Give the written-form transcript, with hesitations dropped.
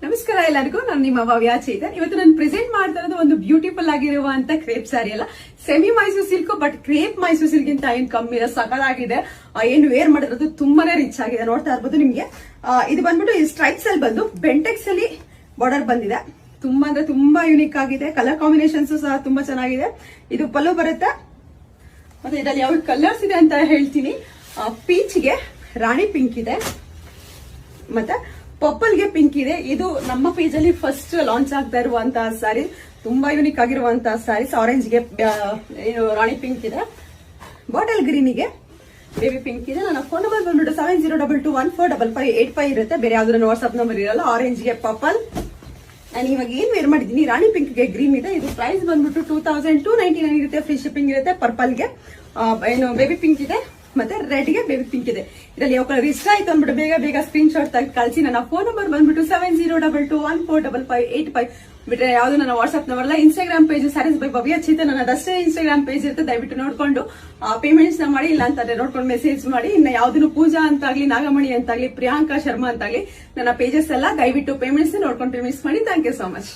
ನಮಸ್ಕಾರ ಎಲ್ಲರಿಗೂ. ನಾನು ನಿಮ್ಮ ಭವ್ಯ ಚೇತನ್. ಇವತ್ತು ನಾನು ಪ್ರೆಸೆಂಟ್ ಮಾಡ್ತಾ ಇರೋದು ಒಂದು ಬ್ಯೂಟಿಫುಲ್ ಆಗಿರುವಂತ ಕ್ರೇಪ್ ಸ್ಯಾರಿ ಅಲ್ಲ, semi Mysuru silk. But crepe Mysuru silk ಗಿಂತ ಏನ್ ಕಮ್ಮಿ ಇಲ್ಲ, ಸಕಲಾಗಿದೆ. ಏನು ವೇರ್ ಮಾಡಿರೋದು ತುಂಬಾನೇ ರಿಚ್ ಆಗಿದೆ, ನೋಡ್ತಾ ಇರ್ಬೋದು ನಿಮ್ಗೆ. ಇದು ಬಂದ್ಬಿಟ್ಟು ಈ ಸ್ಟ್ರೈಪ್ಸ್ ಅಲ್ಲಿ ಬಂದು ಬೆಂಟೆಕ್ಸ್ ಅಲ್ಲಿ ಬಾರ್ಡರ್ ಬಂದಿದೆ. ತುಂಬಾ ಅಂದ್ರೆ ತುಂಬಾ ಯೂನಿಕ್ ಆಗಿದೆ. ಕಲರ್ ಕಾಂಬಿನೇಷನ್ಸ್ ಸಹ ತುಂಬಾ ಚೆನ್ನಾಗಿದೆ. ಇದು ಪಲ್ಲು ಬರುತ್ತೆ. ಮತ್ತೆ ಇದರಲ್ಲಿ ಯಾವ ಕಲರ್ಸ್ ಇದೆ ಅಂತ ಹೇಳ್ತೀನಿ. ಪೀಚ್ಗೆ ರಾಣಿ ಪಿಂಕ್ ಇದೆ, ಮತ್ತೆ ಪರ್ಪಲ್ ಗೆ ಪಿಂಕ್ ಇದೆ. ಇದು ನಮ್ಮ ಪೇಜ್ ಅಲ್ಲಿ ಫಸ್ಟ್ ಲಾಂಚ್ ಆಗ್ತಾ ಇರುವಂತಹ ಸ್ಯಾರಿ, ತುಂಬಾ ಯೂನಿಕ್ ಆಗಿರುವಂತಹ ಸ್ಯಾರೀಸ್. ಆರೆಂಜ್ ಗೆ ರಾಣಿ ಪಿಂಕ್ ಇದೆ, ಬಾಟಲ್ ಗ್ರೀನ್ ಗೆ ಬೇಬಿ ಪಿಂಕ್ ಇದೆ. ನನ್ನ ಫೋನ್ ನಂಬರ್ ಬಂದ್ಬಿಟ್ಟು 7022145585 ಇರುತ್ತೆ. ಬೇರೆ ಯಾವ್ದು ನನ್ನ ವಾಟ್ಸ್ಆಪ್ ನಂಬರ್ ಇರಲ್ಲ. ಆರೆಂಜ್ ಗೆ ಪರ್ಪಲ್. ನಾನು ಇವಾಗ ಏನ್ ವೇರ್ ಮಾಡಿದೀನಿ, ರಾಣಿ ಪಿಂಕ್ ಗೆ ಗ್ರೀನ್ ಇದೆ. ಇದು ಪ್ರೈಸ್ ಬಂದ್ಬಿಟ್ಟು 2299 ಇರುತ್ತೆ. ಫ್ರೀ ಶಿಪ್ಪಿಂಗ್ ಇರುತ್ತೆ. ಪರ್ಪಲ್ ಗೆ ಏನು ಬೇಬಿ ಪಿಂಕ್ ಇದೆ, ಮತ್ತೆ ರೆಡ್ ಗೆ ಬೇಬಿ ಪಿಂಕ್ ಇದೆ. ಇದರಲ್ಲಿ ಯಾವ ಕಲರ್ ಇಷ್ಟ ಆಯ್ತು ಅಂದ್ಬಿಟ್ಟು ಬೇಗ ಸ್ಕ್ರೀನ್ ಶಾಟ್ ತೆಗೆದು ಕಳಿಸಿ. ನನ್ನ ಫೋನ್ ನಂಬರ್ ಬಂದ್ಬಿಟ್ಟು 7022145585 ಬಿಟ್ರೆ ಯಾವ್ದು ನನ್ನ ವಾಟ್ಸ್ಆಪ್ ನಂಬರ್ ಅಲ್ಲ. Instagram page sarees by Bhavya Chetan ನನ್ನದಷ್ಟೇ ಇನ್ಸ್ಟಾಗ್ರಾಮ್ ಪೇಜ್ ಇರುತ್ತೆ. ದಯವಿಟ್ಟು ನೋಡ್ಕೊಂಡು ಪೇಮೆಂಟ್ಸ್ ನ ಮಾಡಿ, ಇಲ್ಲ ಅಂತಂದ್ರೆ ನೋಡ್ಕೊಂಡು ಮೆಸೇಜ್ ಮಾಡಿ. ಇನ್ನ ಯಾವ್ದು ಪೂಜಾ ಅಂತಾಗ್ಲಿ, ನಾಗಮಣಿ ಅಂತಾಗ್ಲಿ, ಪ್ರಿಯಾಂಕಾ ಶರ್ಮಾ ಅಂತಾಗ್ಲಿ ನನ್ನ ಪೇಜಸ್ ಎಲ್ಲ ದಯವಿಟ್ಟು ಪೇಮೆಂಟ್ಸ್ ನೋಡ್ಕೊಂಡು ಪೇಮೆಂಟ್ಸ್ ಮಾಡಿ. Thank you so much.